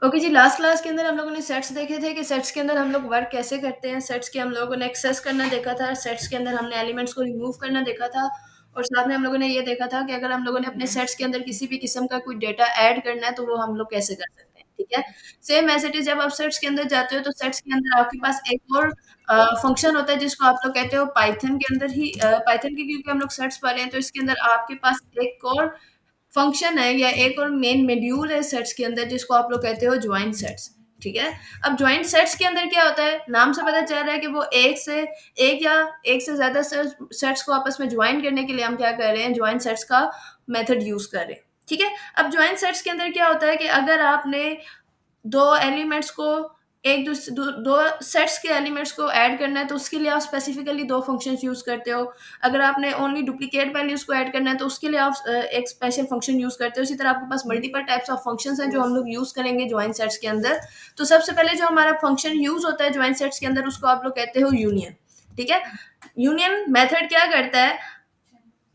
Okay जी, last class के अंदर हम लोगों ने सेट्स देखे थे कि सेट्स के अंदर हम लोग वर्क कैसे करते हैं। सेट्स के हम लोगों ने एक्सेस करना देखा था, सेट्स के अंदर हमने एलिमेंट्स को रिमूव करना देखा था और साथ में हम लोगों ने ये देखा था कि अगर हम लोगों ने अपने सेट्स के अंदर किसी भी किस्म का कोई डेटा ऐड करना है, तो वो हम लोग कैसे कर सकते हैं, ठीक है? सेम एज़ इट इज़ जब आप सेट्स के अंदर जाते हो, तो सेट्स के अंदर आपके पास एक और फंक्शन होता है जिसको आप लोग कहते हो पाइथन के अंदर ही पाइथन के क्योंकि हम लोग सेट्स पढ़ रहे हैं, तो इसके अंदर आपके पास एक और फंक्शन है या एक और मेन मॉड्यूल है सेट्स के अंदर जिसको आप लोग कहते हो जॉइंट सेट्स, ठीक है? अब जॉइंट सेट्स के अंदर क्या होता है, नाम से पता चल रहा है कि वो एक या एक से ज़्यादा सेट्स को आपस में जॉइन करने के लिए हम क्या कर रहे हैं, जॉइंट सेट्स का मेथड यूज़ कर रहे हैं, ठीक है? अब जॉइंट सेट्स के अंदर क्या होता है कि अगर आपने 2 एलिमेंट्स को एक दूस दो 2 सेट्स के एलिमेंट्स को ऐड करना है, तो उसके लिए आप स्पेसिफिकली 2 फंक्शंस यूज़ करते हो। अगर आपने ओनली डुप्लीकेट वैल्यूज़ को ऐड करना है, तो उसके लिए आप एक स्पेशल फंक्शन यूज़ करते हो। इसी तरह आपके पास मल्टीपल टाइप्स ऑफ फंक्शंस हैं, जो हम लोग यूज़ करेंगे जॉइंट सेट्स के अंदर। तो सबसे पहले जो हमारा फंक्शन यूज़ होता है जॉइंट सेट्स के अंदर, उसको आप लोग कहते हो यूनियन, ठीक है? यूनियन मेथड क्या करता है,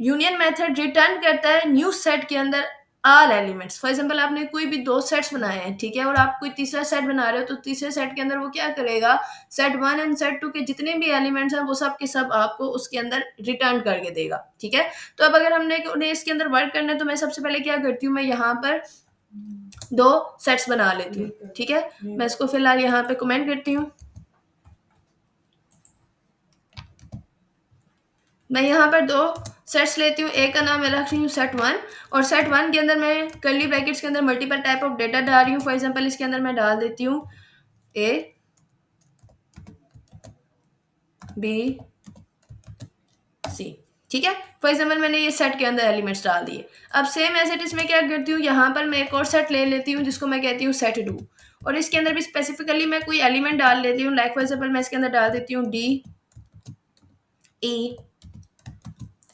यूनियन मेथड रिटर्न करता है न्यू सेट के अंदर ऑल एलिमेंट्स। फॉर एग्जांपल आपने कोई भी 2 सेट्स बनाए हैं, ठीक है? और आप कोई तीसरा सेट बना रहे हो, तो तीसरे सेट के अंदर वो क्या करेगा, सेट 1 एंड सेट 2 के जितने भी एलिमेंट्स हैं, वो सब के सब आपको उसके अंदर रिटर्न करके देगा, ठीक है? तो अब अगर हमने उन्हें इसके अंदर वर्क करना है, तो मैं सबसे पहले क्या करती हूँ, मैं यहाँ पर 2 सेट्स बना लेती हूँ, ठीक है? मैं इसको फिलहाल यहाँ पे कमेंट करती हूँ। मैं यहाँ पर 2 सेट्स लेती हूँ, एक का नाम मैं रख रही हूँ सेट 1 और सेट 1 के अंदर मैं कर्ली ब्रैकेट्स के अंदर मल्टीपल टाइप ऑफ डेटा डाल रही हूँ। फॉर एग्जांपल इसके अंदर मैं डाल देती हूँ ए, बी, सी, ठीक है? फॉर एग्जांपल मैंने ये सेट के अंदर एलिमेंट्स डाल दिए। अब सेम एज़ इट इज़ मैं क्या करती हूँ, यहाँ पर मैं एक और सेट ले लेती हूँ जिसको मैं कहती हूँ सेट 2 और इसके अंदर भी स्पेसिफिकली मैं कोई एलिमेंट डाल लेती हूँ। लाइक फॉर एग्जांपल मैं इसके अंदर डाल देती हूँ डी, ई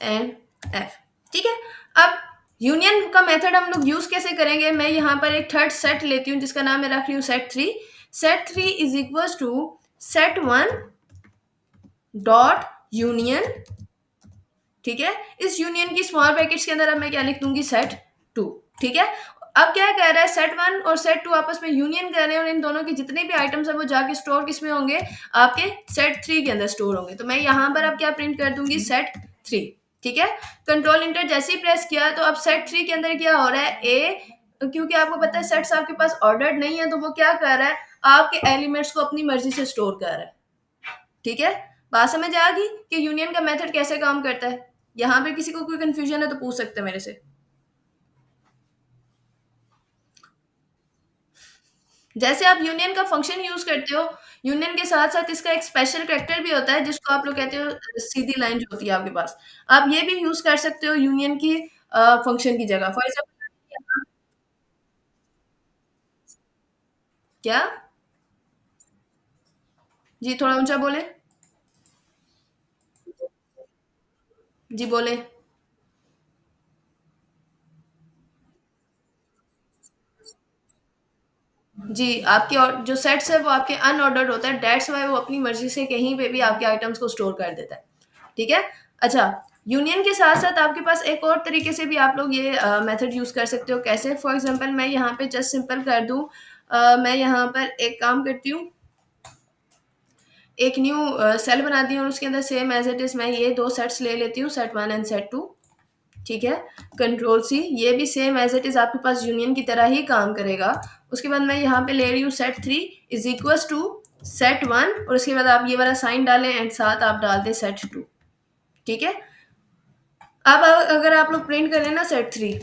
एंड एफ, ठीक है? अब यूनियन का मेथड हम लोग यूज कैसे करेंगे, मैं यहाँ पर एक थर्ड सेट लेती हूँ जिसका नाम मैं रख रही हूँ set 3। Set 3 is equals to set 1 dot union, ठीक है? इस यूनियन की स्मॉल ब्रैकेट्स के अंदर अब मैं क्या लिख दूंगी, सेट 2, ठीक है? अब क्या कह रहा है, सेट 1 और सेट 2 आपस में यूनियन कर रहे हैं और इन दोनों के जितने भी आइटम्स हैं वो जाके स्टोर किसमें होंगे, आपके सेट 3 के अंदर स्टोर होंगे। तो मैं यहाँ पर अब क्या प्रिंट कर दूंगी, सेट 3, ठीक है? कंट्रोल इंटर जैसे ही प्रेस किया, तो अब सेट 3 के अंदर क्या हो रहा है, ए, क्योंकि आपको पता है सेट्स आपके पास ऑर्डर्ड नहीं है, तो वो क्या कर रहा है, आपके एलिमेंट्स को अपनी मर्जी से स्टोर कर रहा है, ठीक है? बात समझ आ गई कि यूनियन का मेथड कैसे काम करता है? यहाँ पे किसी को कोई कंफ्यूजन है तो पूछ सकते हैं मेरे से। जैसे आप यूनियन का फंक्शन यूज करते हो, यूनियन के साथ साथ इसका एक स्पेशल कैरेक्टर भी होता है जिसको आप लोग कहते हो सीधी लाइन जो होती है आपके पास। आप ये भी यूज कर सकते हो यूनियन की फंक्शन की जगह। फॉर एग्जाम्पल क्या, जी थोड़ा ऊंचा बोले, जी बोले। जी, आपके और जो सेट्स है वो आपके अनऑर्डर्ड होता है, दैट्स व्हाई वो अपनी मर्ज़ी से कहीं पे भी आपके आइटम्स को स्टोर कर देता है, ठीक है? अच्छा, यूनियन के साथ-साथ आपके पास एक और तरीके से भी आप लोग ये मेथड यूज़ कर सकते हो, कैसे? फॉर एग्ज़ाम्पल मैं यहाँ पे जस्ट सिंपल कर दूँ, मैं यहाँ पर एक काम करती हूँ, एक न्यू सेल बनाती हूँ और उसके अंदर सेम एज़ इट इज़ मैं ये 2 सेट्स ले लेती हूँ, सेट 1 एंड सेट 2, ठीक है? कंट्रोल सी, ये भी सेम एज़ इट इज़ आपके पास यूनियन की तरह ही काम करेगा। उसके बाद मैं यहाँ पे ले रही हूँ set 3 is equals to set 1 और उसके बाद आप ये वाला साइन डालें एंड साथ आप डाल दें सेट 2, ठीक है? अब अगर आप लोग प्रिंट करें ना सेट 3,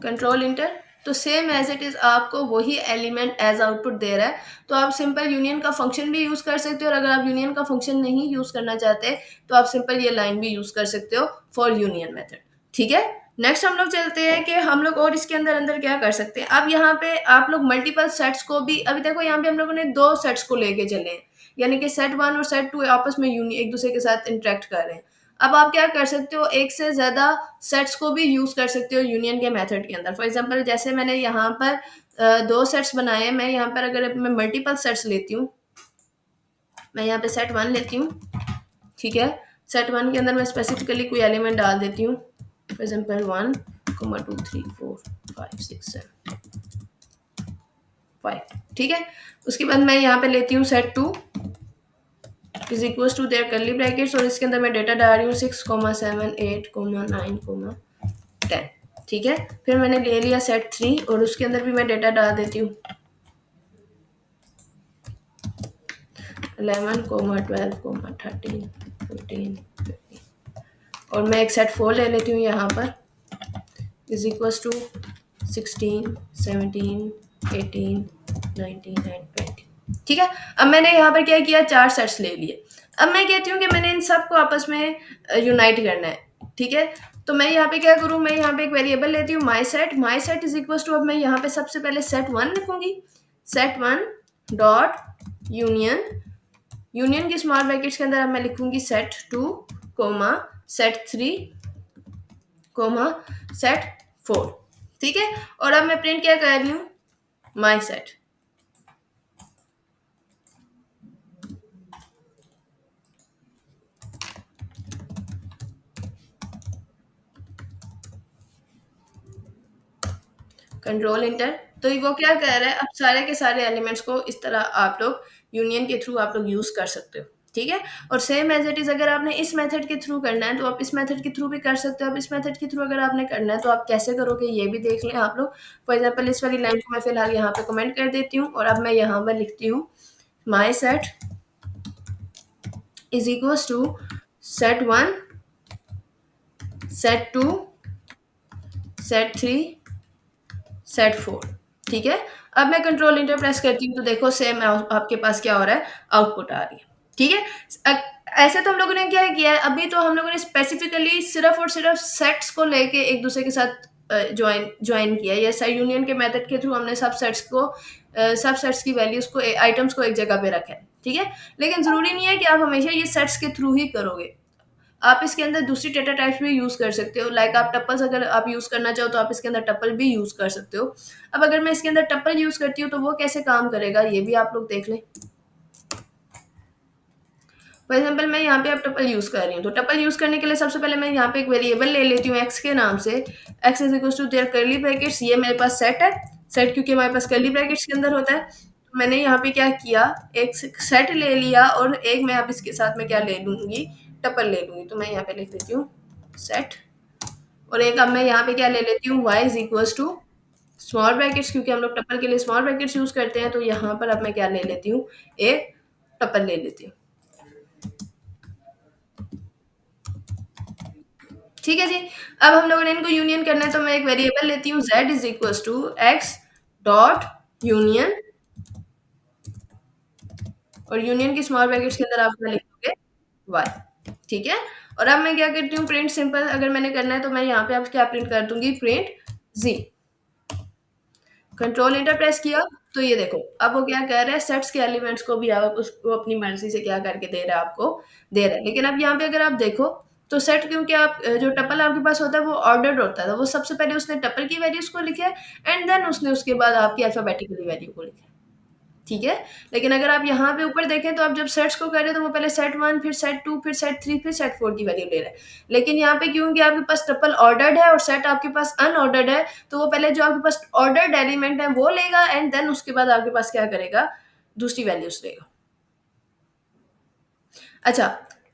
कंट्रोल इंटर, तो सेम एज इट इज आपको वही एलिमेंट एज आउटपुट दे रहा है। तो आप सिंपल यूनियन का फंक्शन भी यूज कर सकते हो और अगर आप यूनियन का फंक्शन नहीं यूज करना चाहते तो आप सिंपल ये लाइन भी यूज कर सकते हो फॉर यूनियन मेथड, ठीक है? नेक्स्ट हम लोग चलते हैं कि हम लोग और इसके अंदर अंदर क्या कर सकते हैं। अब यहाँ पे आप लोग मल्टीपल सेट्स को भी, अभी देखो यहाँ पे हम लोगों ने 2 सेट्स को लेके चले हैं, यानी कि सेट 1 और सेट 2 आपस में एक दूसरे के साथ इंटरेक्ट कर रहे हैं। अब आप क्या कर सकते हो, एक से ज़्यादा सेट्स को भी यूज़ कर सकते हो यूनियन के मेथड के अंदर। फॉर एग्जांपल जैसे मैंने यहाँ पर 2 सेट्स बनाए हैं, मैं यहाँ पर अगर मैं मल्टीपल सेट्स लेती हूँ, मैं यहाँ पे सेट 1 लेती हूँ, ठीक है? सेट 1 के अंदर मैं स्पेसिफिकली कोई एलिमेंट डाल देती हूँ, फॉर एग्जाम्पल 1, 2, 3, 4, 5, 6, 7, 5। ठीक है, उसके बाद मैं यहाँ पे लेती हूँ set 2 is equal to their curly brackets, और इसके अंदर मैं डेटा डाल रही हूँ 6, 7, 8, 9, 10। ठीक है, फिर मैंने ले लिया सेट 3 और उसके अंदर भी मैं डेटा डाल देती हूँ 11, 12, 13, 14, 15, और मैं एक सेट 4 ले लेती हूँ यहाँ पर इज इक्वल टू 16, 17, 18, 19 एंड 20। ठीक है, अब मैंने यहाँ पर क्या किया, 4 सेट्स ले लिए। अब मैं कहती हूँ कि मैंने इन सबको आपस में यूनाइट करना है। ठीक है, तो मैं यहाँ पे क्या करूँ, मैं यहाँ पे एक वेरिएबल लेती हूँ my set is equal to, अब मैं यहाँ पे सबसे पहले सेट 1 लिखूंगी, सेट 1 डॉट यूनियन, यूनियन के स्मॉल ब्रैकेट्स के अंदर अब मैं लिखूंगी set 2 comma set 3 comma set 4। ठीक है, और अब मैं प्रिंट क्या कर रही हूँ, माई सेट। कंट्रोल इंटर, तो वो क्या कह रहा है, अब सारे के सारे एलिमेंट्स को इस तरह आप लोग यूनियन के थ्रू आप लोग यूज कर सकते हो। ठीक है, और सेम एज इट इज अगर आपने इस मेथड के थ्रू करना है तो आप इस मेथड के थ्रू भी कर सकते हो। अब इस मेथड के थ्रू अगर आपने करना है तो आप कैसे करोगे ये भी देख लें आप लोग। फॉर एग्जाम्पल इस वाली लाइन को मैं फिलहाल यहाँ पे कमेंट कर देती हूँ, और अब मैं यहाँ पर लिखती हूँ my set is equal to set 1, set 2, set 3, set 4। ठीक है, अब मैं कंट्रोल इंटर प्रेस करती हूँ तो देखो सेम आपके पास क्या हो रहा है, आउटपुट आ रही है। ठीक है, ऐसे तो हम लोगों ने क्या किया है, अभी तो हम लोगों ने स्पेसिफिकली सिर्फ और सिर्फ सेट्स को लेके एक दूसरे के साथ ज्वाइन किया है, या यूनियन के मेथड के थ्रू हमने सब सेट्स की वैल्यूज को, आइटम्स को एक जगह पे रखा है। ठीक है, लेकिन जरूरी नहीं है कि आप हमेशा ये सेट्स के थ्रू ही करोगे, आप इसके अंदर दूसरी डेटा टाइप्स भी यूज कर सकते हो। लाइक आप टप्पल्स अगर आप यूज करना चाहो तो आप इसके अंदर टप्पल भी यूज कर सकते हो। अब अगर मैं इसके अंदर टप्पल यूज करती हूँ तो वो कैसे काम करेगा ये भी आप लोग देख लें। फॉर एग्जाम्पल मैं यहाँ पे अब टप्पल यूज कर रही हूँ, तो टप्पल यूज करने के लिए सबसे पहले मैं यहाँ पे एक वेरिएबल ले लेती हूँ एक्स के नाम से, x is equal to their curly brackets, ये मेरे पास सेट है, सेट क्योंकि हमारे पास कर्ली ब्रैकेट्स के अंदर होता है। तो मैंने यहाँ पे क्या किया, एक सेट ले लिया और एक मैं अब इसके साथ में क्या ले लूंगी, टप्पल ले लूंगी। तो मैं यहाँ पे लिख देती हूँ सेट, और एक अब मैं यहाँ पे क्या ले लेती हूँ, y is equal to small brackets, क्योंकि हम लोग टप्पल के लिए स्मॉल ब्रैकेट्स यूज करते हैं, तो यहाँ पर अब मैं क्या ले लेती हूँ, एक टप्पल ले लेती हूँ। ठीक है जी, अब हम लोगों ने इनको यूनियन करना है, तो मैं एक वेरिएबल लेती हूँ z is equal to x dot union, और यूनियन की स्मॉल ब्रैकेट्स के अंदर आप क्या लिखोगे, y। ठीक है, और अब मैं क्या करती हूँ, प्रिंट सिंपल अगर मैंने करना है तो मैं यहाँ पे अब क्या प्रिंट कर दूंगी, print z। Control enter press किया तो ये देखो अब वो क्या कह रहा है, सेट्स के एलिमेंट्स को भी आप उसको अपनी मर्जी से क्या करके दे रहा है, आपको दे रहा है। लेकिन अब यहाँ पे अगर आप देखो तो सेट, क्योंकि आप जो टपल आपके पास होता है वो ऑर्डर्ड होता है, तो वो सबसे पहले उसने टपल की वैल्यूज को लिखा है एंड देन उसने उसके बाद आपकी अल्फाबेटिकली वैल्यू को लिखा है। ठीक है, लेकिन अगर आप यहाँ पे ऊपर देखें तो आप जब सेट्स को कर रहे हो तो वो पहले सेट 1 फिर सेट 2 फिर सेट 3 फिर सेट 4 की वैल्यू ले रहा है। लेकिन यहाँ पे क्योंकि आपके पास ट्रिपल ऑर्डर्ड है और सेट आपके पास अनऑर्डर्ड है, तो वो पहले जो आपके पास ऑर्डर्ड एलिमेंट है वो लेगा एंड देन उसके बाद आपके पास क्या करेगा, दूसरी वैल्यूज लेगा। अच्छा,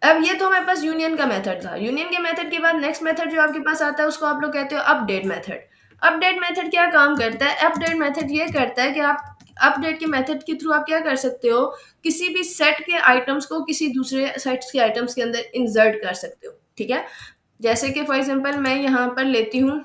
अब ये तो हमारे पास यूनियन का मेथड था। यूनियन के मेथड के बाद नेक्स्ट मेथड जो आपके पास आता है उसको आप लोग कहते हो अपडेट मेथड। अपडेट मेथड क्या काम करता है, अपडेट मेथड ये करता है कि आप अपडेट के मेथड के थ्रू आप क्या कर सकते हो, किसी भी सेट के आइटम्स को किसी दूसरे सेट्स के आइटम्स के अंदर इंसर्ट कर सकते हो। ठीक है, जैसे कि फॉर एग्जांपल मैं यहाँ पर लेती हूँ,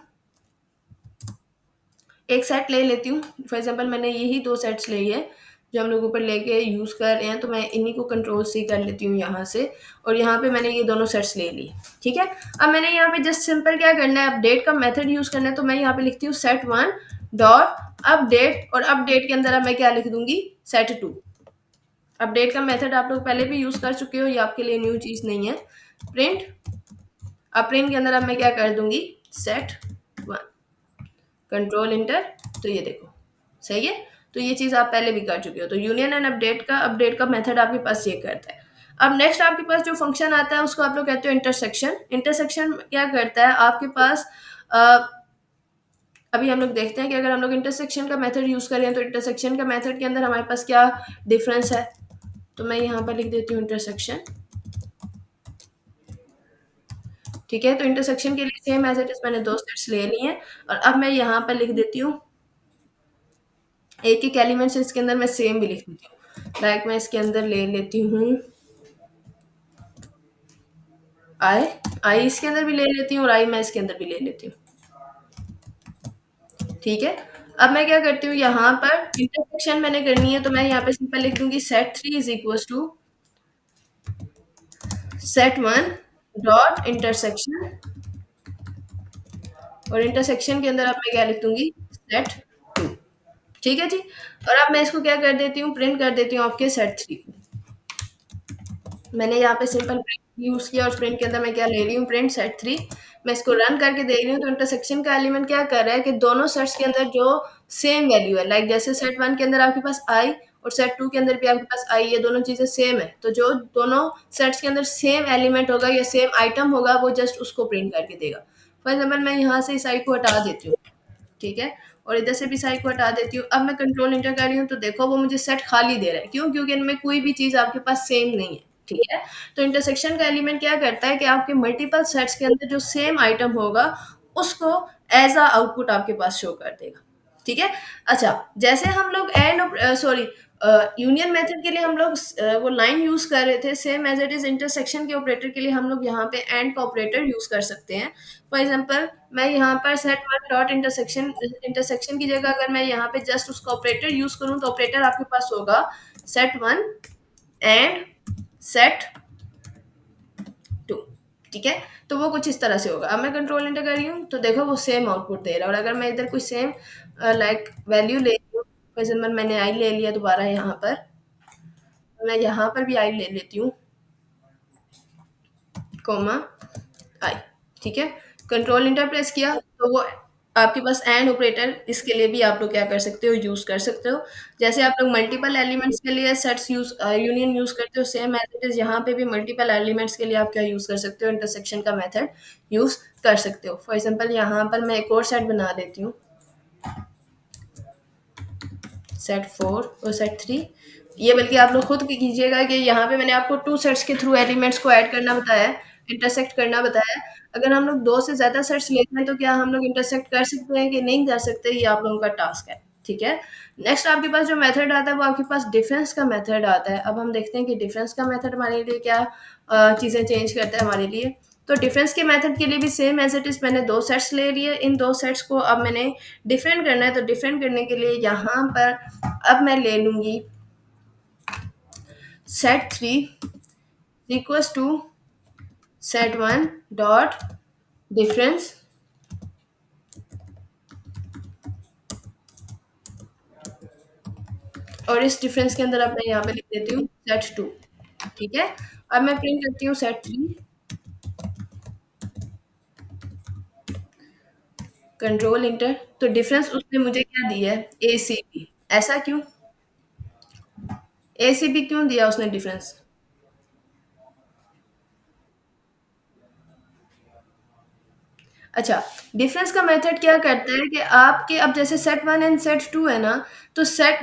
एक सेट ले लेती हूँ। फॉर एग्जांपल मैंने यही दो सेट्स ली है जो हम लोग ऊपर लेके यूज कर रहे हैं, तो मैं इन्हीं को कंट्रोल सी कर लेती हूँ यहाँ से, और यहाँ पे मैंने ये दोनों सेट्स ले ली। ठीक है, अब मैंने यहाँ पे जस्ट सिंपल क्या करना है, अपडेट का मेथड यूज करना है, तो मैं यहाँ पे लिखती हूँ सेट 1 डॉट अपडेट, और अपडेट के अंदर अब मैं क्या लिख दूंगी, सेट 2। अपडेट का मेथड आप लोग पहले भी यूज कर चुके हो, ये आपके लिए न्यू चीज नहीं है। प्रिंट, अब प्रिंट के अंदर अब मैं क्या कर दूंगी, सेट 1, कंट्रोल इंटर, तो ये देखो सही है। तो ये चीज आप पहले भी कर चुके हो। तो यूनियन एंड अपडेट का मेथड आपके पास ये करता है। अब नेक्स्ट आपके पास जो फंक्शन आता है उसको आप लोग कहते हो इंटरसेक्शन। इंटरसेक्शन क्या करता है आपके पास, अ, अभी हम लोग देखते हैं कि अगर हम लोग इंटरसेक्शन का मेथड यूज करें तो इंटरसेक्शन का मेथड के अंदर हमारे पास क्या डिफरेंस है। तो मैं यहाँ पर लिख देती हूँ इंटरसेक्शन। ठीक है, तो इंटरसेक्शन के लिए सेम एज इट इज मैंने दो सेट्स ले लिए हैं और अब मैं यहाँ पर लिख देती हूँ एक एक एलिमेंट्स, इसके अंदर मैं सेम भी लिख देती हूँ। लाइक मैं इसके अंदर ले लेती हूँ आई, आई इसके अंदर भी ले लेती हूँ और आई मैं इसके अंदर भी ले लेती हूँ। ठीक है, अब मैं क्या करती हूँ यहाँ पर इंटरसेक्शन मैंने करनी है तो मैं यहाँ पे सिंपल लिख दूंगी set three is equal to set one dot intersection, और इंटरसेक्शन के अंदर अब मैं क्या लिख दूंगी सेट टू। ठीक है जी, और अब मैं इसको क्या कर देती हूँ प्रिंट कर देती हूँ आपके सेट थ्री। मैंने यहाँ पे सिंपल प्रिंट यूज किया और प्रिंट के अंदर मैं क्या ले रही हूँ प्रिंट सेट थ्री। मैं इसको रन करके देख रही हूँ तो इंटरसेक्शन का एलिमेंट क्या कर रहा है कि दोनों सेट्स के अंदर जो सेम वैल्यू है, लाइक जैसे सेट वन के अंदर आपके पास आई और सेट टू के अंदर भी आपके पास आई, ये दोनों चीजें सेम है, तो जो दोनों सेट्स के अंदर सेम एलिमेंट होगा या सेम आइटम होगा वो जस्ट उसको प्रिंट करके देगा। फॉर एग्जाम्पल मैं यहाँ से इस आई को हटा देती हूँ, ठीक है, और इधर से भी साइड को हटा देती हूँ। अब मैं कंट्रोल इंटर कर रही हूँ तो देखो वो मुझे सेट खाली दे रहा है, क्यों, क्योंकि इनमें कोई भी चीज आपके पास सेम नहीं है। ठीक है, तो इंटरसेक्शन का एलिमेंट क्या करता है कि आपके मल्टीपल सेट्स के अंदर जो सेम आइटम होगा उसको एज अ आउटपुट आपके पास शो कर देगा। ठीक है, अच्छा, जैसे हम लोग एंड सॉरी यूनियन मेथड के लिए हम लोग वो लाइन यूज कर रहे थे, same as it is intersection के ऑपरेटर के लिए हम लोग यहाँ पे एंड का ऑपरेटर यूज कर सकते हैं। फॉर एग्जाम्पल मैं यहाँ पर set one dot intersection, intersection की जगह अगर मैं यहाँ पे जस्ट उसका ऑपरेटर यूज करूँ तो ऑपरेटर आपके पास होगा set one and set two. ठीक है, तो वो कुछ इस तरह से होगा। अब मैं कंट्रोल एंटर कर रही हूँ तो देखो वो सेम आउटपुट दे रहा है, और अगर मैं इधर कोई सेम लाइक वैल्यू ले रही हूँ, फॉर एग्जाम्पल मैंने आई ले लिया दोबारा यहाँ पर, तो मैं यहाँ पर भी आई ले लेती हूँ कोमा आई। ठीक है, कंट्रोल इंटर प्रेस किया तो वो आपके पास एंड ऑपरेटर इसके लिए भी आप लोग क्या कर सकते हो यूज कर सकते हो। जैसे आप लोग मल्टीपल एलिमेंट्स के लिए सेट्स यूज यूनियन यूज करते हो, सेम एज इट इज यहाँ पे भी मल्टीपल एलिमेंट्स के लिए आप क्या यूज कर सकते हो इंटरसेक्शन का मेथड यूज कर सकते हो। फॉर एग्जाम्पल यहाँ पर मैं एक और सेट बना देती हूँ सेट फोर और सेट थ्री। ये बल्कि आप लोग खुद कीजिएगा कि यहाँ पे मैंने आपको टू सेट्स के थ्रू एलिमेंट्स को ऐड करना बताया है, इंटरसेक्ट करना बताया है। अगर हम लोग दो से ज्यादा सेट्स लेते हैं तो क्या हम लोग इंटरसेक्ट कर सकते हैं कि नहीं कर सकते, ये आप लोगों का टास्क है। ठीक है, नेक्स्ट आपके पास जो मेथड आता है वो आपके पास डिफरेंस का मेथड आता है। अब हम देखते हैं कि डिफरेंस का मेथड हमारे लिए क्या चीजें चेंज करता है हमारे लिए। तो डिफरेंस के मेथड के लिए भी सेम एज इट इज मैंने दो सेट्स ले लिए, इन दो सेट्स को अब मैंने डिफरेंट करना है, तो डिफरेंट करने के लिए यहाँ पर अब मैं ले लूंगी set three equals to set one dot difference, और इस डिफरेंस के अंदर अब मैं यहाँ पे लिख देती हूँ सेट टू। ठीक है, अब मैं प्रिंट करती हूँ सेट थ्री, कंट्रोल इंटर, तो डिफरेंस उसने मुझे क्या दिया है ए सी बी। ऐसा क्यों, ए सी बी क्यों दिया उसने डिफरेंस। अच्छा, डिफरेंस का मेथड क्या करता है कि आपके अब जैसे set one and set two है ना, तो सेट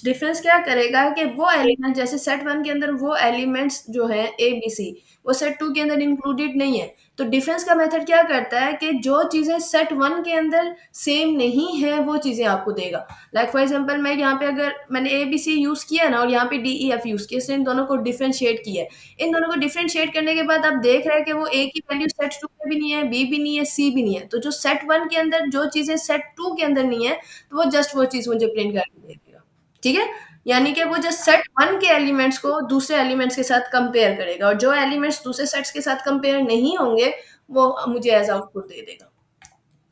डिफरेंस क्या करेगा कि वो एलिमेंट जैसे सेट वन के अंदर वो एलिमेंट्स जो है ए बी सी वो सेट टू के अंदर इंक्लूडेड नहीं है, तो डिफरेंस का मेथड क्या करता है कि जो चीजें सेट वन के अंदर सेम नहीं है वो चीजें आपको देगा। लाइक फॉर एग्जांपल मैं यहाँ पे अगर मैंने ए बी सी यूज किया ना और यहाँ पे डी ई एफ यूज किया, इसने इन दोनों को डिफरेंशिएट किया है। इन दोनों को डिफरेंशिएट करने के बाद आप देख रहे हैं कि वो ए की वैल्यू सेट टू में भी नहीं है, बी भी नहीं है, सी भी नहीं है, तो जो सेट वन के अंदर जो चीजें सेट टू के अंदर नहीं है तो वो जस्ट वो चीज मुझे प्रिंट करके दे देगा। ठीक है, यानी कि वो जस्ट सेट वन के एलिमेंट्स को दूसरे एलिमेंट्स के साथ कंपेयर करेगा, और जो एलिमेंट्स दूसरे सेट्स के साथ कंपेयर नहीं होंगे वो मुझे एज आउटपुट दे देगा।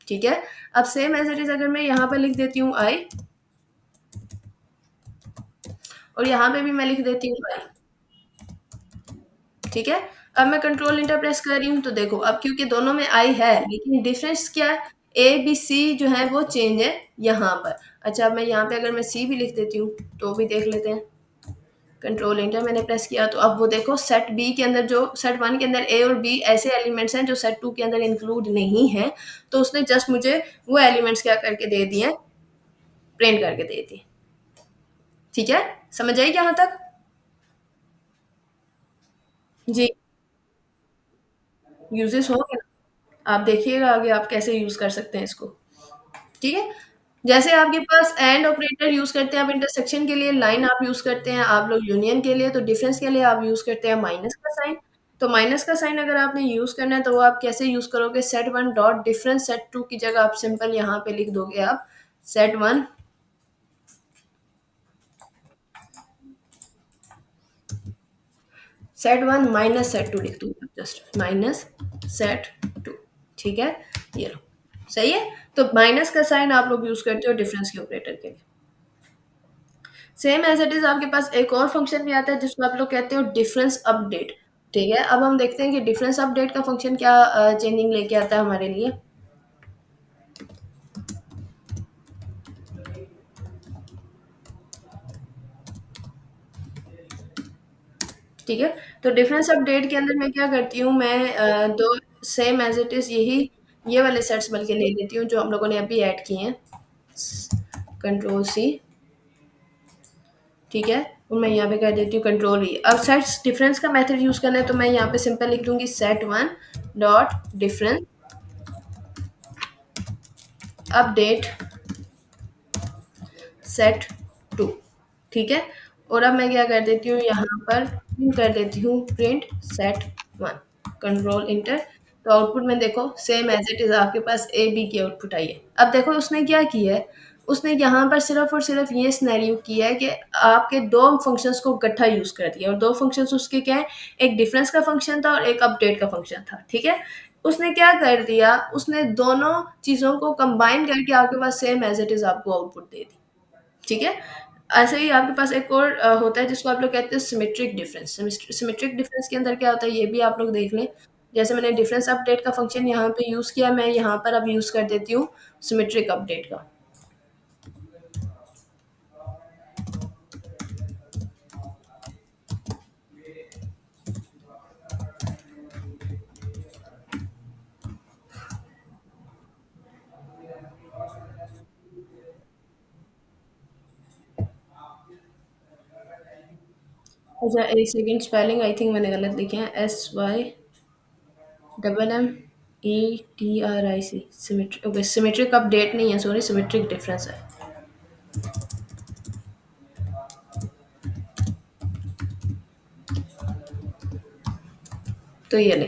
ठीक है, अब सेम एज इट इज अगर मैं यहाँ पर लिख देती हूँ आई और यहाँ पे भी मैं लिख देती हूँ आई। ठीक है, अब मैं कंट्रोल इंटर प्रेस कर रही हूँ तो देखो अब क्योंकि दोनों में आई है लेकिन डिफरेंस क्या है, ए बी सी जो है वो चेंज है यहाँ पर। अच्छा, अब मैं यहाँ पे अगर मैं सी भी लिख देती हूँ तो भी देख लेते हैं, कंट्रोल इंटर मैंने प्रेस किया, तो अब वो देखो सेट बी के अंदर, जो सेट वन के अंदर ए और बी ऐसे एलिमेंट्स हैं जो सेट टू के अंदर इंक्लूड नहीं है, तो उसने जस्ट मुझे वो एलिमेंट्स क्या करके दे दिए, प्रिंट करके दे दिए। ठीक है, समझ आई यहाँ तक? जी, यूजेस होंगे ना, आप देखिएगा आगे आप कैसे यूज कर सकते हैं इसको। ठीक है, जैसे आपके पास एंड ऑपरेटर यूज करते हैं आप इंटरसेक्शन के लिए, लाइन आप यूज करते हैं आप लोग यूनियन के लिए, तो डिफरेंस के लिए आप यूज करते हैं माइनस का साइन। तो माइनस का साइन अगर आपने यूज करना है तो वो आप कैसे यूज करोगे, set one dot difference set two की जगह आप सिंपल यहाँ पे लिख दोगे आप set one, set one minus set two लिख दूंगा, जस्ट माइनस सेट टू। ठीक है, ये लो, सही है। तो माइनस का साइन आप लोग यूज करते हो डिफरेंस के ऑपरेटर के लिए। सेम एज इट इज आपके पास एक और फंक्शन भी आता है जिसको आप लोग कहते हो डिफरेंस अपडेट। ठीक है, अब हम देखते हैं कि डिफरेंस अपडेट का फंक्शन क्या चेंजिंग लेके आता है हमारे लिए। ठीक है, तो डिफरेंस अपडेट के अंदर मैं क्या करती हूँ, मैं दो सेम एज इट इज यही ये वाले सेट्स बल्कि ले लेती हूँ जो हम लोगों ने अभी ऐड किए हैं, कंट्रोल सी। ठीक है, और मैं यहाँ पे कर देती हूँ कंट्रोल ई। अब सेट्स डिफरेंस का मेथड यूज करना है तो मैं यहाँ पे सिंपल लिख दूंगी set one dot difference update set two. ठीक है, और अब मैं क्या कर देती हूँ यहाँ पर प्रिंट कर देती हूँ print set one, control inter. तो आउटपुट में देखो सेम एज इट इज आपके पास ए बी की आउटपुट आई है। अब देखो उसने क्या किया है, उसने यहाँ पर सिर्फ और सिर्फ ये सिनेरियो किया है कि आपके दो फंक्शंस को इकट्ठा यूज कर दिया, और दो फंक्शंस उसके क्या है, एक डिफरेंस का फंक्शन था और एक अपडेट का फंक्शन था। ठीक है, उसने क्या कर दिया, उसने दोनों चीजों को कंबाइन करके आपके पास सेम एज इट इज आपको आउटपुट दे दी। ठीक है, ऐसे ही आपके पास एक और होता है जिसको आप लोग कहते हैं सिमेट्रिक डिफरेंस। सिमेट्रिक डिफरेंस के अंदर क्या होता है ये भी आप लोग देख लें। जैसे मैंने डिफरेंस अपडेट का फंक्शन यहाँ पे यूज किया, मैं यहाँ पर अब यूज कर देती हूँ सिमेट्रिक अपडेट का। अच्छा एक सेकेंड, स्पेलिंग आई थिंक मैंने गलत लिखे हैं, SYMMETRIC, symmetric. Okay, symmetric update नहीं है, सॉरी, सिमेट्रिक डिफरेंस है। तो ये ले,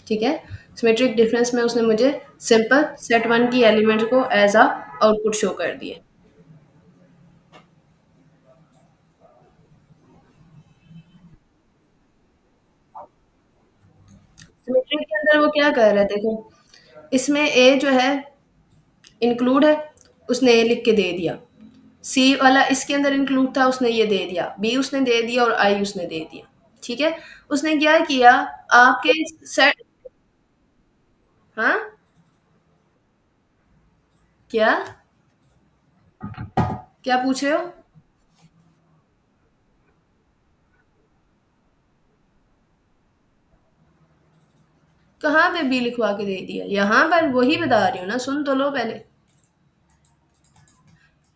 ठीक है, सिमेट्रिक डिफरेंस में उसने मुझे सिंपल सेट वन की एलिमेंट को एज अ आउटपुट शो कर दिए। सिमेट्री के अंदर वो क्या कर रहा है देखो, इसमें ए जो है इंक्लूड है, उसने ए लिख के दे दिया। सी वाला इसके अंदर इंक्लूड था, उसने ये दे दिया, बी उसने दे दिया और आई उसने दे दिया। ठीक है, उसने क्या किया, आपके सेट, हाँ, क्या क्या पूछ रहे हो? कहाँ पे बी लिखवा के दे दिया, यहाँ पर वही बता रही हूँ ना, सुन तो लो पहले।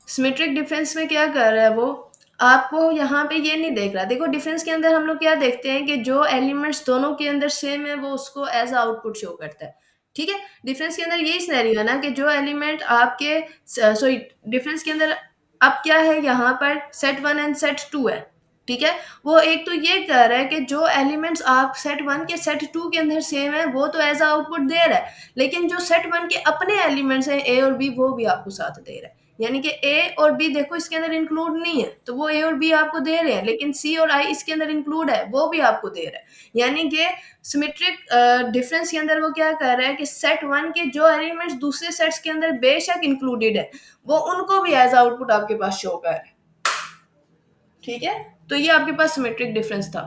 सिमेट्रिक डिफरेंस में क्या कर रहा है वो, आपको यहाँ पे ये नहीं देख रहा। देखो डिफरेंस के अंदर हम लोग क्या देखते हैं कि जो एलिमेंट्स दोनों के अंदर सेम है वो उसको एज आउटपुट शो करता है। ठीक है, डिफरेंस के अंदर यही सिनेरियो है ना कि जो एलिमेंट आपके, सॉरी, डिफरेंस के अंदर अब क्या है, यहाँ पर set one and set two है। ठीक है, वो एक तो ये कह रहा है कि जो एलिमेंट्स आप सेट वन के सेट टू के अंदर सेम है वो तो एज आउटपुट दे रहा है, लेकिन जो सेट वन के अपने एलिमेंट्स हैं ए और बी वो भी आपको साथ दे रहा है। यानी कि ए और बी देखो इसके अंदर इंक्लूड नहीं है तो वो ए और बी आपको दे रहे हैं, लेकिन सी और आई इसके अंदर इंक्लूड है वो भी आपको दे रहा है। यानी कि सिमेट्रिक डिफरेंस के अंदर वो क्या कर रहा है कि सेट वन के जो एलिमेंट्स दूसरे सेट्स के अंदर बेशक इंक्लूडेड है वो उनको भी एज आउटपुट आपके पास शो कर रहा है। ठीक है, तो ये आपके पास सिमेट्रिक डिफरेंस था।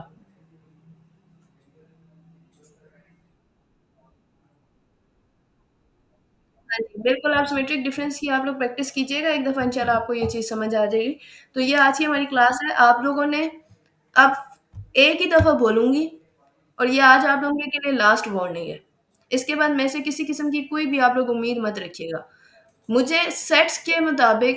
हाँ जी, बिल्कुल आप सिमेट्रिक डिफरेंस की आप लोग प्रैक्टिस कीजिएगा, एक दफ़ा इंशाल्लाह आपको ये चीज़ समझ आ जाएगी। तो ये आज की हमारी क्लास है, आप लोगों ने अब एक ही दफ़ा बोलूँगी और ये आज आप लोगों के लिए लास्ट वार्निंग है। इसके बाद मेरे से किसी किस्म की कोई भी आप लोग उम्मीद मत रखिएगा। मुझे सेट्स के मुताबिक